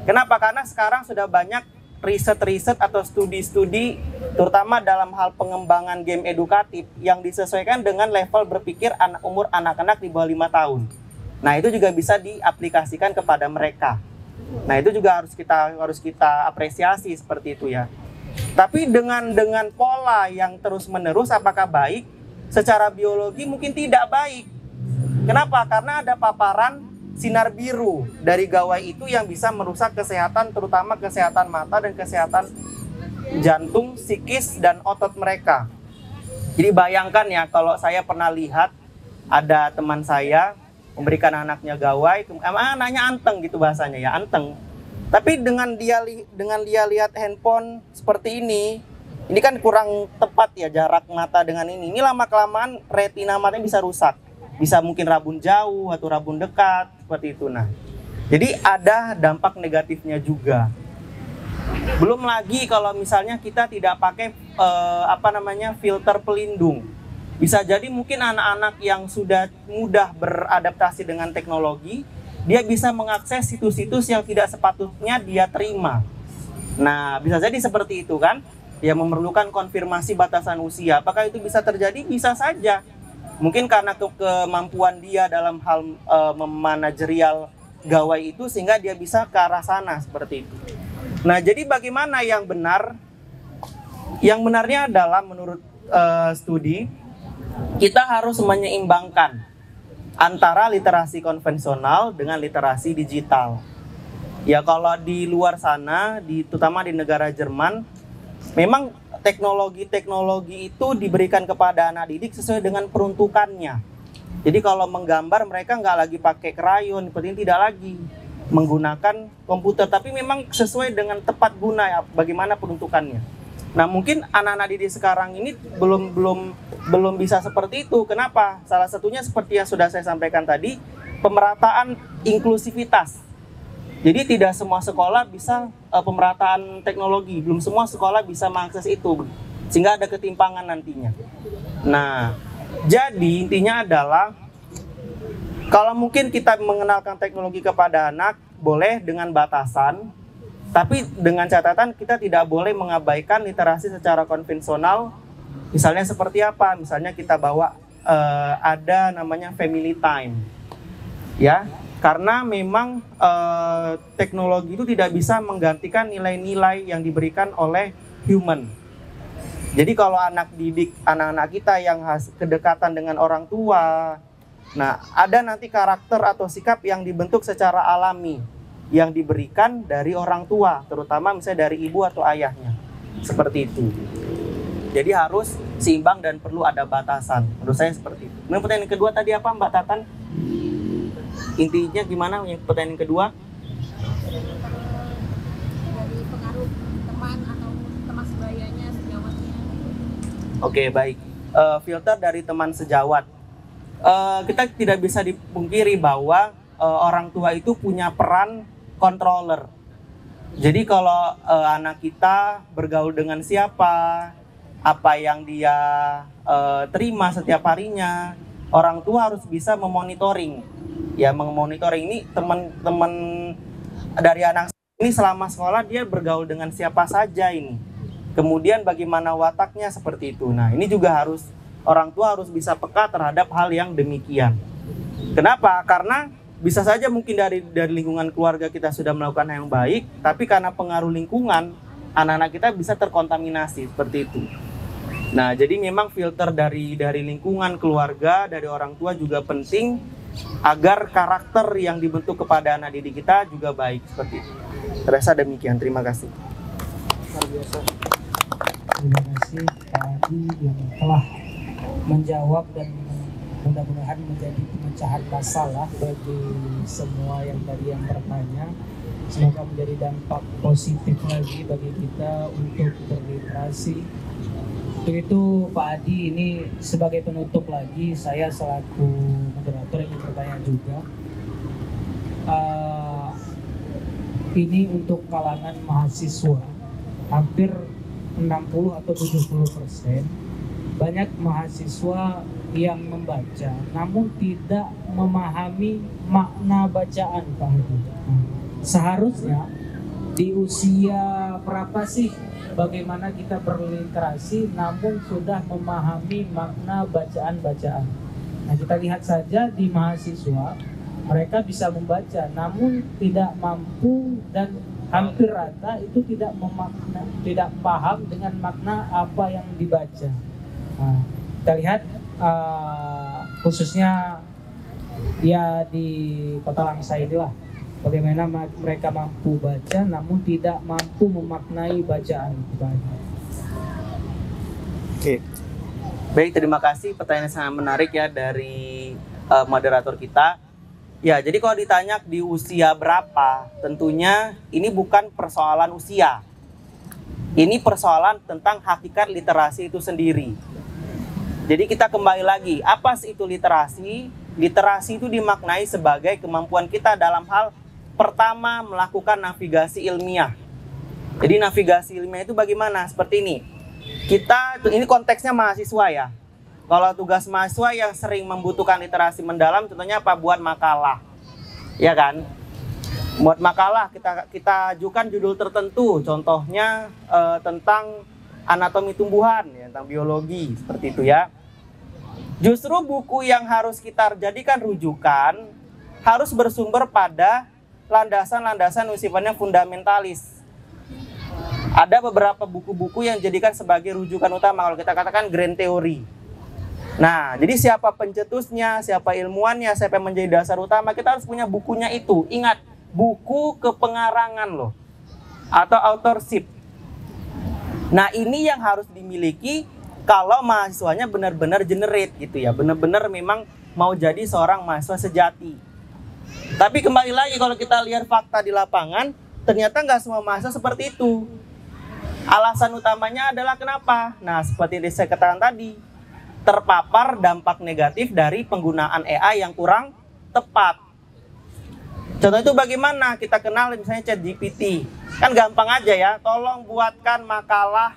Kenapa? Karena sekarang sudah banyak riset-riset atau studi-studi, terutama dalam hal pengembangan game edukatif yang disesuaikan dengan level berpikir umur anak-anak di bawah 5 tahun. Nah, itu juga bisa diaplikasikan kepada mereka. Nah, itu juga harus kita apresiasi seperti itu ya. Tapi dengan pola yang terus-menerus, apakah baik? Secara biologi mungkin tidak baik. Kenapa? Karena ada paparan sinar biru dari gawai itu yang bisa merusak kesehatan, terutama kesehatan mata dan kesehatan jantung, psikis, dan otot mereka. Jadi bayangkan ya, kalau saya pernah lihat ada teman saya memberikan anaknya gawai, anaknya anteng gitu bahasanya ya, anteng. Tapi dengan dia lihat handphone seperti ini kan kurang tepat ya jarak mata dengan ini. Ini lama-kelamaan retina matanya bisa rusak. Bisa mungkin rabun jauh atau rabun dekat, seperti itu. Nah, jadi ada dampak negatifnya juga. Belum lagi kalau misalnya kita tidak pakai filter pelindung. Bisa jadi mungkin anak-anak yang sudah mudah beradaptasi dengan teknologi, dia bisa mengakses situs-situs yang tidak sepatutnya dia terima. Nah, bisa jadi seperti itu kan? Ya, memerlukan konfirmasi batasan usia. Apakah itu bisa terjadi? Bisa saja. Mungkin karena kemampuan dia dalam hal memanajerial gawai itu, sehingga dia bisa ke arah sana seperti itu. Nah, jadi bagaimana yang benar? Yang benarnya adalah menurut studi, kita harus menyeimbangkan antara literasi konvensional dengan literasi digital. Ya, kalau di luar sana, terutama di negara Jerman, memang teknologi itu diberikan kepada anak didik sesuai dengan peruntukannya. Jadi kalau menggambar mereka nggak lagi pakai krayon, seperti ini, tidak lagi menggunakan komputer, tapi memang sesuai dengan tepat guna ya, bagaimana peruntukannya. Nah, mungkin anak-anak didik sekarang ini belum bisa seperti itu. Kenapa? Salah satunya seperti yang sudah saya sampaikan tadi, pemerataan inklusivitas. Jadi tidak semua sekolah bisa pemerataan teknologi, belum semua sekolah bisa mengakses itu, sehingga ada ketimpangan nantinya. Nah, jadi intinya adalah kalau mungkin kita mengenalkan teknologi kepada anak, boleh dengan batasan, tapi dengan catatan kita tidak boleh mengabaikan literasi secara konvensional. Misalnya seperti apa? Misalnya kita bawa ada namanya family time, ya. Karena memang teknologi itu tidak bisa menggantikan nilai-nilai yang diberikan oleh human. Jadi kalau anak-anak kita yang kedekatan dengan orang tua, nah ada nanti karakter atau sikap yang dibentuk secara alami yang diberikan dari orang tua, terutama misalnya dari ibu atau ayahnya, seperti itu. Jadi harus seimbang dan perlu ada batasan. Menurut saya seperti itu. Kemudian pertanyaan kedua tadi apa, Mbak Tatan? Intinya gimana yang pertanyaan kedua? Dari pengaruh teman atau teman sebayanya, sejawatnya. Oke, baik. Filter dari teman sejawat. Kita tidak bisa dipungkiri bahwa orang tua itu punya peran controller. Jadi kalau anak kita bergaul dengan siapa, apa yang dia terima setiap harinya, orang tua harus bisa memonitoring. Ya, memonitoring ini teman-teman dari anak ini selama sekolah dia bergaul dengan siapa saja ini. Kemudian bagaimana wataknya seperti itu. Nah, ini juga orang tua harus bisa peka terhadap hal yang demikian. Kenapa? Karena bisa saja mungkin dari lingkungan keluarga kita sudah melakukan yang baik, tapi karena pengaruh lingkungan, anak-anak kita bisa terkontaminasi seperti itu. Nah, jadi memang filter dari lingkungan keluarga, dari orang tua juga penting agar karakter yang dibentuk kepada anak didik kita juga baik seperti itu. Terasa demikian. Terima kasih. luar biasa. Terima kasih Pak Adi yang telah menjawab dan mudah-mudahan menjadi pemecahan masalah bagi semua yang tadi yang bertanya. Semoga menjadi dampak positif lagi bagi kita untuk berliterasi. Untuk itu Pak Adi, ini sebagai penutup lagi, saya selaku moderator yang bertanya juga. Ini untuk kalangan mahasiswa, hampir 60 atau 70% banyak mahasiswa yang membaca namun tidak memahami makna bacaan, Pak Adi. Seharusnya di usia berapa sih bagaimana kita berliterasi namun sudah memahami makna bacaan-bacaan? Nah, kita lihat saja di mahasiswa, mereka bisa membaca namun tidak mampu dan hampir rata itu tidak paham dengan makna apa yang dibaca. Nah, kita lihat khususnya ya di Kota Langsa inilah, bagaimana mereka mampu baca namun tidak mampu memaknai bacaan. Oke. Baik, terima kasih, pertanyaan sangat menarik ya dari moderator kita. Ya, jadi kalau ditanya di usia berapa, tentunya ini bukan persoalan usia. Ini persoalan tentang hakikat literasi itu sendiri. Jadi kita kembali lagi, apa sih itu literasi? Literasi itu dimaknai sebagai kemampuan kita dalam hal pertama melakukan navigasi ilmiah. Jadi navigasi ilmiah itu bagaimana? Seperti ini. Ini konteksnya mahasiswa ya. Kalau tugas mahasiswa yang sering membutuhkan literasi mendalam, contohnya apa? Buat makalah, ya kan? Buat makalah kita ajukan judul tertentu, contohnya tentang anatomi tumbuhan, ya, tentang biologi, seperti itu ya. Justru buku yang harus kita jadikan rujukan harus bersumber pada landasan-landasan yang sifatnya fundamentalis. Ada beberapa buku-buku yang dijadikan sebagai rujukan utama, kalau kita katakan grand theory. Nah, jadi siapa pencetusnya, siapa ilmuwannya, siapa yang menjadi dasar utama, kita harus punya bukunya itu. Ingat, buku kepengarangan loh, atau authorship. Nah, ini yang harus dimiliki kalau mahasiswanya benar-benar generate gitu ya, benar-benar memang mau jadi seorang mahasiswa sejati. Tapi kembali lagi, kalau kita lihat fakta di lapangan, ternyata nggak semua mahasiswa seperti itu. Alasan utamanya adalah kenapa? Nah, seperti yang saya katakan tadi, terpapar dampak negatif dari penggunaan AI yang kurang tepat. Contoh itu bagaimana? Kita kenal misalnya ChatGPT. Kan gampang aja ya, tolong buatkan makalah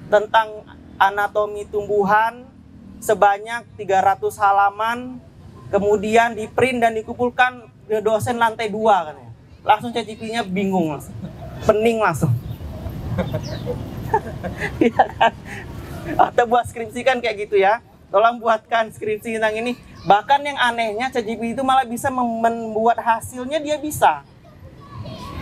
tentang anatomi tumbuhan sebanyak 300 halaman, kemudian di print dan dikumpulkan ke dosen lantai 2 kan ya. Langsung ChatGPT-nya bingung langsung. Pening langsung. Iya kan? Atau buat skripsi kan kayak gitu ya, tolong buatkan skripsi tentang ini. Bahkan yang anehnya ChatGPT itu malah bisa membuat hasilnya, dia bisa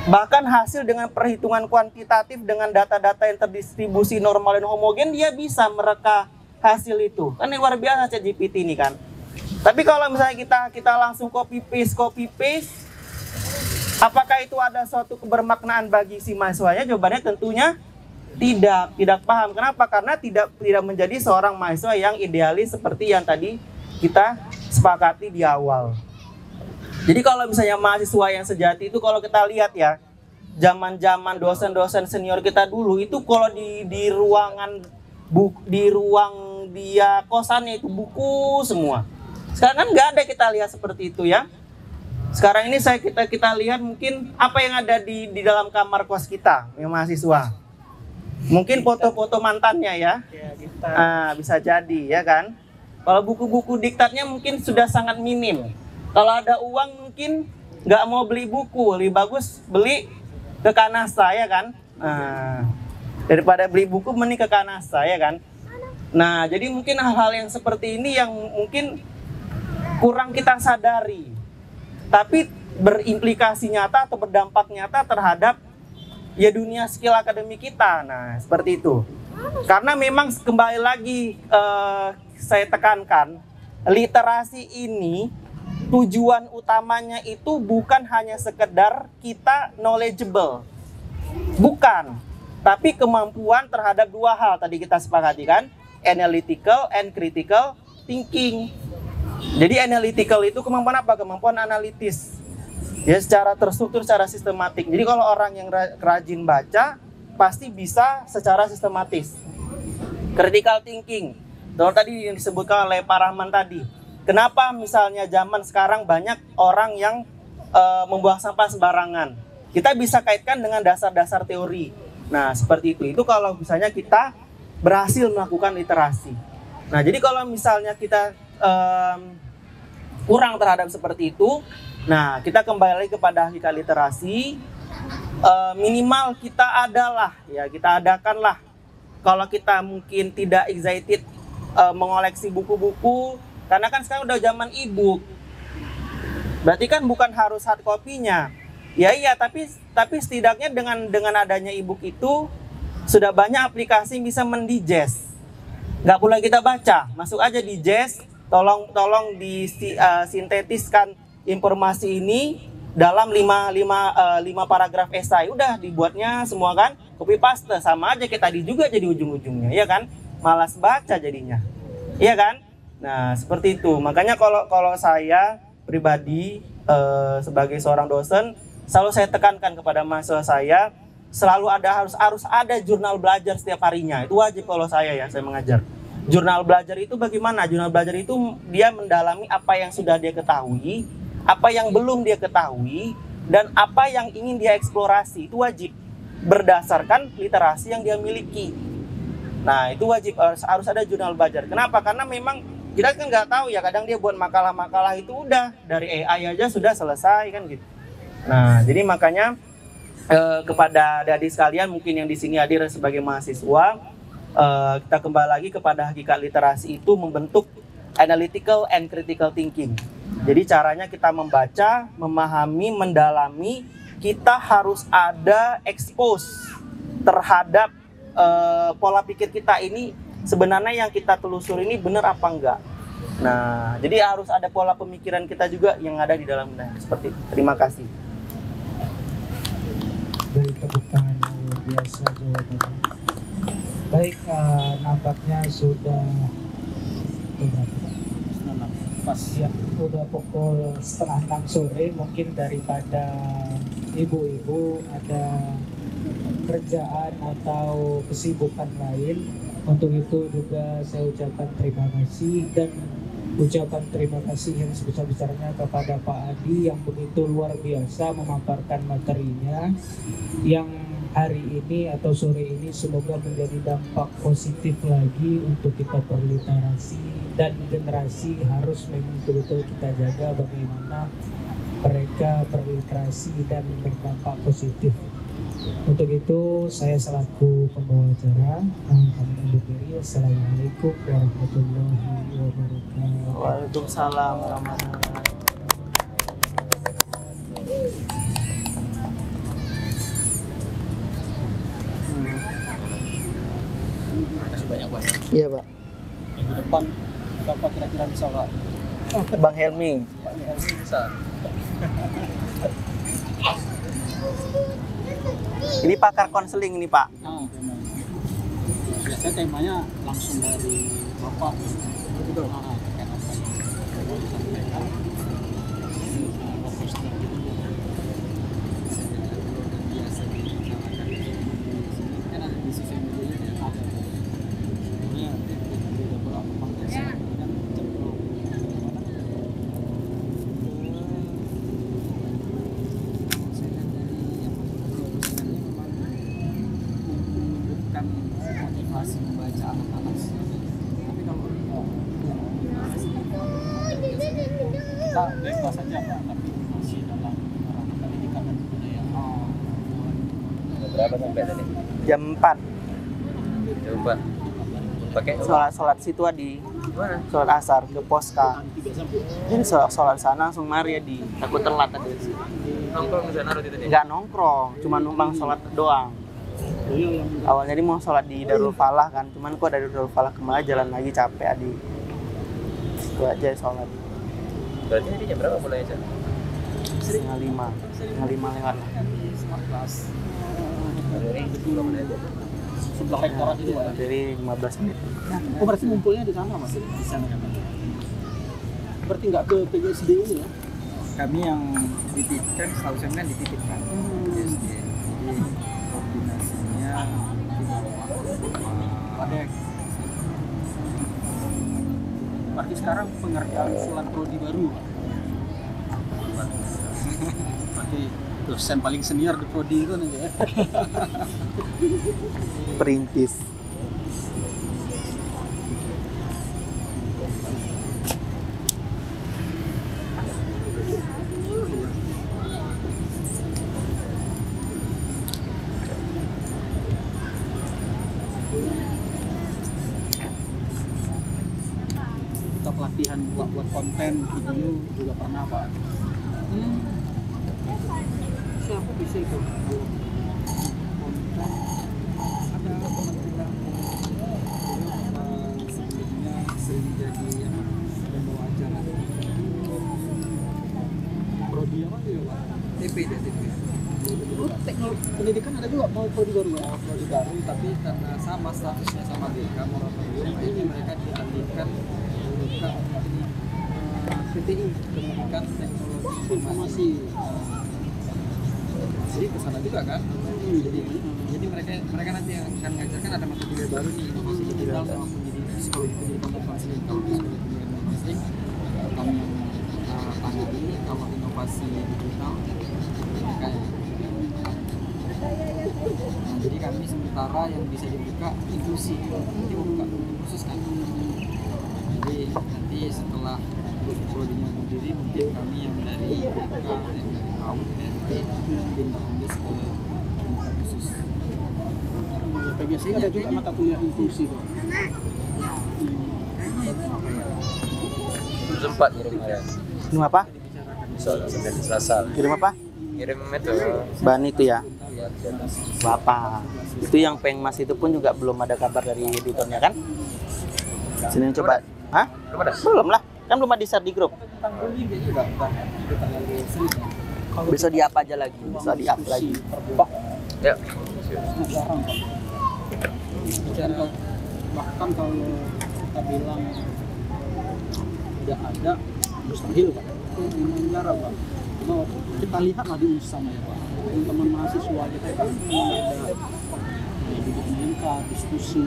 bahkan hasil dengan perhitungan kuantitatif dengan data-data yang terdistribusi normal dan homogen, dia bisa mereka hasil itu. Kan luar biasa ChatGPT ini kan. Tapi kalau misalnya kita langsung copy paste, apakah itu ada suatu kebermaknaan bagi si mahasiswanya? Jawabannya tentunya tidak paham. Kenapa? Karena tidak menjadi seorang mahasiswa yang idealis seperti yang tadi kita sepakati di awal. Jadi kalau misalnya mahasiswa yang sejati itu, kalau kita lihat ya, zaman-zaman dosen-dosen senior kita dulu itu kalau di ruang dia kosannya itu buku semua. Sekarang kan nggak ada kita lihat seperti itu ya. Sekarang ini kita lihat mungkin apa yang ada di dalam kamar kos kita yang mahasiswa. Mungkin foto-foto mantannya ya, bisa jadi ya kan. Kalau buku-buku diktatnya mungkin sudah sangat minim. Kalau ada uang mungkin nggak mau beli buku, lebih bagus beli ke Kanasta ya kan. Daripada beli buku mending ke Kanasta ya kan. Nah, jadi mungkin hal-hal yang seperti ini yang mungkin kurang kita sadari, tapi berimplikasi nyata atau berdampak nyata terhadap ya dunia skill akademik kita. Nah, seperti itu. Karena memang kembali lagi saya tekankan, literasi ini tujuan utamanya itu bukan hanya sekedar kita knowledgeable. Bukan. tapi kemampuan terhadap dua hal tadi kita sepakati kan, analytical and critical thinking. Jadi analytical itu kemampuan apa? Kemampuan analitis. Ya, secara terstruktur, secara sistematik. Jadi kalau orang yang rajin baca pasti bisa secara sistematis. Critical thinking. Kalau tadi yang disebutkan oleh Pak Rahman tadi. Kenapa misalnya zaman sekarang banyak orang yang membuang sampah sembarangan? Kita bisa kaitkan dengan dasar-dasar teori. Nah, seperti itu. Itu kalau misalnya kita berhasil melakukan literasi. Nah, jadi kalau misalnya kita kurang terhadap seperti itu, nah kita kembali kepada hakikat literasi. Minimal kita adakanlah. Kalau kita mungkin tidak excited mengoleksi buku-buku, karena kan sekarang udah zaman e-book. Berarti kan bukan harus hard copy-nya. Ya iya, tapi setidaknya dengan adanya e-book itu sudah banyak aplikasi yang bisa mendigest. Nggak perlu kita baca, masuk aja digest. Tolong disintetiskan informasi ini dalam 5 paragraf esai. Udah dibuatnya semua kan, copy paste, sama aja kayak tadi juga jadi ujung-ujungnya, ya kan? Malas baca jadinya. Iya kan? Nah, seperti itu. Makanya kalau saya pribadi sebagai seorang dosen, selalu saya tekankan kepada mahasiswa saya, selalu harus ada jurnal belajar setiap harinya. Itu wajib kalau saya mengajar. Jurnal belajar itu bagaimana? Jurnal belajar itu dia mendalami apa yang sudah dia ketahui, apa yang belum dia ketahui, dan apa yang ingin dia eksplorasi. Itu wajib berdasarkan literasi yang dia miliki. Nah, itu wajib, harus ada jurnal belajar. Kenapa? Karena memang kita kan nggak tahu ya, kadang dia buat makalah-makalah itu udah dari AI aja sudah selesai kan gitu. Nah, jadi makanya kepada adik-adik sekalian mungkin yang di sini hadir sebagai mahasiswa, kita kembali lagi kepada hakikat literasi itu membentuk analytical and critical thinking. Jadi caranya kita membaca, memahami, mendalami, kita harus ada expose terhadap pola pikir kita ini sebenarnya yang kita telusuri ini benar apa enggak. Nah, jadi harus ada pola pemikiran kita juga yang ada di dalamnya. Seperti itu. Terima kasih. Dari tepuk tangan luar biasa jawabannya. Baik, nampaknya sudah Pas. ya, udah pukul 5:30 sore. Mungkin daripada ibu-ibu ada kerjaan atau kesibukan lain, untuk itu juga saya ucapkan terima kasih, dan ucapan terima kasih yang sebesar-besarnya kepada Pak Adi yang begitu luar biasa memaparkan materinya yang hari ini atau sore ini semoga menjadi dampak positif lagi untuk kita berliterasi, dan generasi harus memang betul-betul kita jaga bagaimana mereka berliterasi dan berdampak positif. Untuk itu saya selaku pembawa acara kami undur diri. Assalamualaikum warahmatullahi wabarakatuh. Waalaikumsalam warahmatullahi wabarakatuh. Banyak Pak. Iya Pak. Minggu depan siapa kira-kira bisa Pak? Bang Helmi. Pak Helmi bisa. Ini pakar konseling ini Pak. Nah, biasanya temanya langsung dari Bapak. Betul. Terkait apa yang mau disampaikan. Poster gitu. Biasa dibicarakan kan ada di sosial media yang ada. Sebenarnya di beberapa konteks kan cenderung motivasi membaca anak-anak, tapi kalau kita bebas saja Pak, tapi masih dalam ranah pendidikan dan kebudayaan. Berapa sampai tadi? Jam 4. Coba pakai Sholat situ di mana? sholat asar ke Poska. Jadi sholat sana langsung mari ya, takut telat tadi. Nongkrong di sana waktu itu nih. Enggak nongkrong, cuma numpang sholat doang. Awalnya dia mau sholat di Darul Falah kan, cuman kok dari Darul Falah kemana jalan lagi capek Adi. Itu aja sholat. Berarti ini jam berapa mulainya, Cak? 4:30 lewat lah. Dari berapa menit? Sebelah rektorat itu Pak. Dari 15 menit. Oh berarti ngumpulnya di sana Mas? Di sana kan? Berarti nggak ke PGSD ini ya? Kami yang dititipkan, setahu saya kan dititipkan PGSD. Jadi koordinasinya di bawah Padek. Berarti sekarang pengerjaan usulan prodi baru. Berarti dosen paling senior di prodi itu nih ya. Perintis. Kita pelatihan buat konten video juga pernah Pak. Siapa bisa itu? Konten Ada teman kita sebelumnya sering jadi pembawa acara prodi apa ya Pak? TP dia TP. Teknik pendidikan ada juga mau prodi baru ya? Prodi baru tapi karena sama statusnya sama DK moratorium ini mereka dialihkan ke PTI Pendidikan Teknologi Informasi. Jadi ke sana juga kan. Jadi mereka nanti yang akan mengajarkan ada mata kuliah baru nih inovasi digital sama pendidikan psikologi pendidikan dan konseling. Kalau psikologi pendidikan dan konseling kami yang tangani, kalau inovasi digital mereka yang. Nah, jadi kami sementara yang bisa dibuka inklusi, nanti mau buka khusus kan. Jadi nanti setelah prodinya berdiri mungkin kami yang dari BK, yang dari KAUM, pindah ambis ke tingkat khusus. PGSD ada juga mata kuliah inklusi Pak. Sempat ngirim ya. Kirim apa? Soal sampai di Selasa. Kirim apa? Ngirim itu. Bahan itu ya. Ya, di atas. Bapak. Itu yang Pengmas itu pun juga belum ada kabar dari editornya kan? Sini coba. Hah? Belum ada. Belum lah. Kan belum ada di grup. Tentang bullying kayaknya juga terlalu sering. Bisa di up aja lagi. Bisa di up lagi. Ya. Jarang Pak. Bicara bahkan kalau kita bilang tidak ada mustahil Pak. Itu memang jarang Pak. Kalau kita lihatlah di UNSAM ya Pak. Teman-teman mahasiswa kita kan memang ada duduk meningkat, diskusi,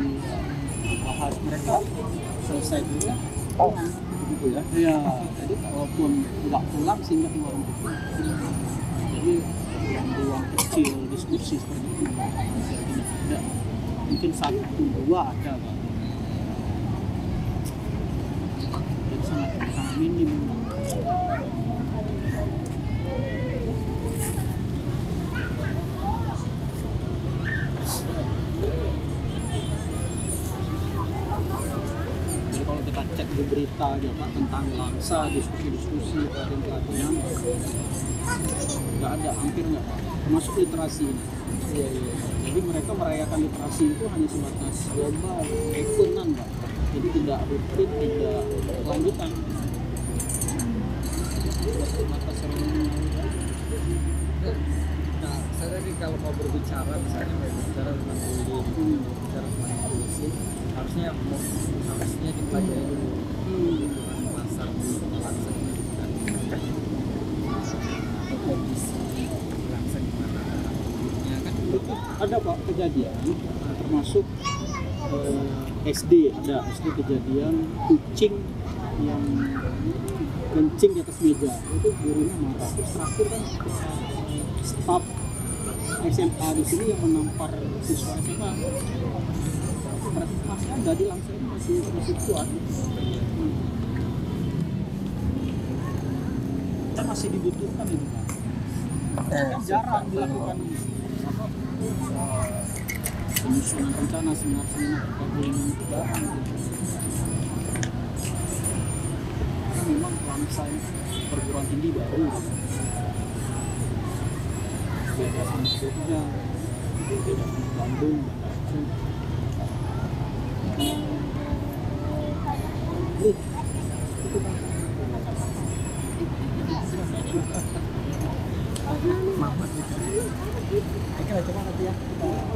bahas mereka selesai juga. Begitu ya. Ya, jadi kalaupun nggak pulang sehingga keluar rumah. Jadi ruang kecil diskusi seperti itu tidak ada. Mungkin 1-2 ada Pak. Jadi sangat minim. Jadi kalau kita cek di berita aja Pak tentang Langsa, diskusi-diskusi, pelatihan-pelatihan nggak ada, hampir nggak Pak. Termasuk literasi ini. Jadi mereka merayakan literasi itu hanya sebatas lomba, evenan Pak. Jadi tidak rutin, tidak lanjutan. Sebatas seremoni. Nah, saya tadi kalau mau berbicara misalnya mau bicara tentang bullying, bicara tentang inklusi, harusnya dipelajari dulu. Bukan pasar dulu, langsung kan atau kondisi langsung gimana hidupnya kan. Ada Pak kejadian, termasuk SD ada SD kejadian kucing yang kencing di atas meja, itu gurunya marah. Terus terakhir kan staf SMA di sini yang menampar siswa SMA. Berarti masih ada di Langsa ini masih kuat. Kan masih dibutuhkan itu Pak. Kan jarang dilakukan penyusunan rencana seminar-seminar terkait dengan pencegahan gitu. Karena memang Langsa perguruan tinggi baru, beda sama Jogja, beda sama Bandung. coba nanti ya kita